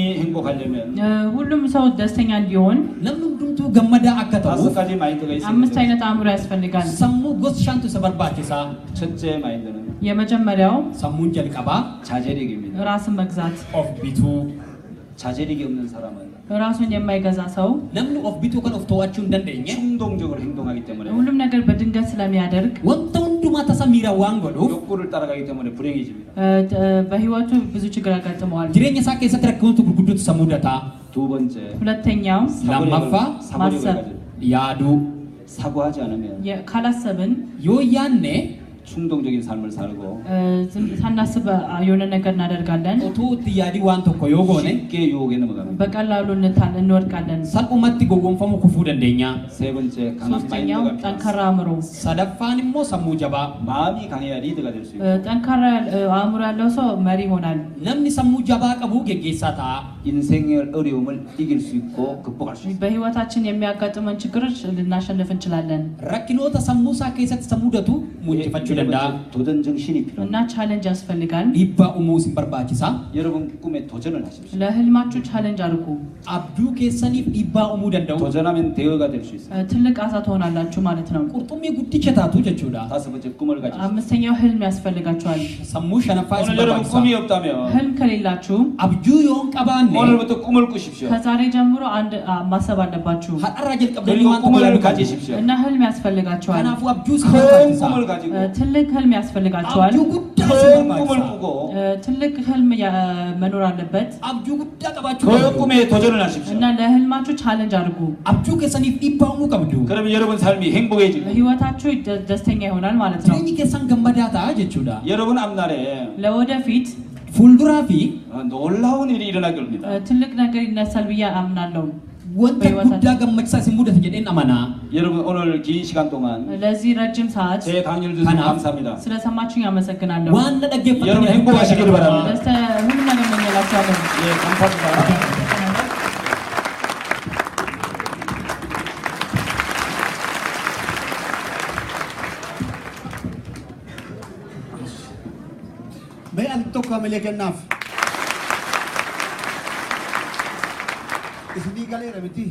행복하려면 ሁሉም ሰው ደስተኛ እንዲሆን namnumtu gammada akka ta'u 5가지 마인드가 አምስት 있습니다. አይነት አእምሮ ያስፈልጋል። sammuu goshaantu isa barbaachisa. 첫째 마인드는 የመጀመሪያው sammuun jalqabaa 자제력입니다. ራስን መግዛት። of bituu. 자제력이 없는 사람은 ራሱን የማይገዛ ሰው namni of bituu kan of to'achuu hin dandeenye 충동적으로 행동하기 때문에 ሁሉም ነገር በድንገት ስለሚያደርግ wanta hundumaa tasa miiraan waan godhuuf 욕구를 따라가기 때문에 불행해집니다. በህይወቱ ብዙ ችግር ያጋጥመዋል። jireenya isaa keessatti rakkoontu gurguddotu isa mudata. 두 번째 ሁለተኛው lammaffaa 사고력을 마습. 가지고 yaaduu. 사고하지 않으면 ካላሰብን yoo yaanne 충동적인 삶을 살고 ሳናስብ የሆነ ነገር እናደርጋለን። otoo itti yaadii waan tokko yoo goone 쉽게 유혹에 넘어갑니다. በቀላሉ እንወድቃለን። salphumatti gowwoomfamuu kufuu dandeenya. 세 번째 강한 ሶስተኛው 마인드가 ጠንካራ 필요합니다. አእምሮ። sadaffaan immoo sammuu jabaa. 마음이 강해야 리더가 될 수 있고 ጠንካራ አእምሮ ያለው ሰው መሪ ይሆናል። namni sammuu jabaa qabu geggeessaa ta'a. 인생의 어려움을 이길 수 있고 극복할 수 있습니다. በህይወታችን የሚያጋጥመን ችግሮች ልናሸንፍ እንችላለን rakkinoota sammuu isaa keessatti isa mudatu muncifachuu danda'a. 도전 정신이 እና 필요합니다. ቻሌንጅ ያስፈልጋል። dhiibbaa uumuus hin barbaachisa. 여러분 꿈에 도전을 하십시오. ለህልማችሁ ቻሌንጅ አድርጉ። abjuu keessaniif dhiibbaa uumuu danda'u. 도전하면 대어가 될 수 있습니다. ትልቅ አሳ ትሆናላችሁ ማለት ነው። qurxummii guddicha taatu jechuudha. 다섯 번째 꿈을 가지십시오. አምስተኛው ህልም ያስፈልጋችኋል። sammuu shanaffaa isin 오늘 여러분 꿈이 barbaachisa. 없다면 ህልም ከሌላችሁ abjuu yoo hin qabaanne 오늘부터 꿈을 꾸십시오. ከዛሬ ጀምሮ አንድ ማሰብ አለባችሁ har'arraa jalqabdanii 그리고 waan tokko 꿈을 yaaduu qabdu. 가지십시오. እና ህልም ያስፈልጋችኋል። kanaafuu abjuu isin 큰 barbaachisa. 꿈을 가지고 ትልቅ ህልም ያስፈልጋችኋል። abjuu guddaa isin 큰 꿈을 barbaachisa. 꾸고 ትልቅ ህልም መኖር አለበት abjuu guddaa qabaachuu 그 qabdu. 꿈에 도전을 하십시오. እና ለህልማችሁ ቻሌንጅ አድርጉ። abjuu keessaniif dhiibbaa uumuu qabdu. 그러면 여러분 삶이 행복해집니다. ህይወታችሁ ደስተኛ ይሆናል ማለት ነው። jireenyi keessan gammadaa ta'a jechuudha. 여러분 앞날에 ለወደፊት fuulduraa fi 놀라운 일이 일어나게 됩니다. ትልቅ ነገር ይነሳል ብዬ አምናለሁ። wanta guddaa gammachiisaa isin mudata jedheen amanaa. 여러분 오늘 긴 시간 동안 ለዚህ ረጅም ሰዓት 제 강의를 들으셔서 하나. 감사합니다. ስለሰማችሁኝ አመሰግናለሁ። waan na dhaggeeffatanii 여러분 행복하시기를 바랍니다. ደስታ ሁሉ ነገር እመኝላችኋለሁ። 예, 감사합니다. May antok kami kenaf. Isini galera miti.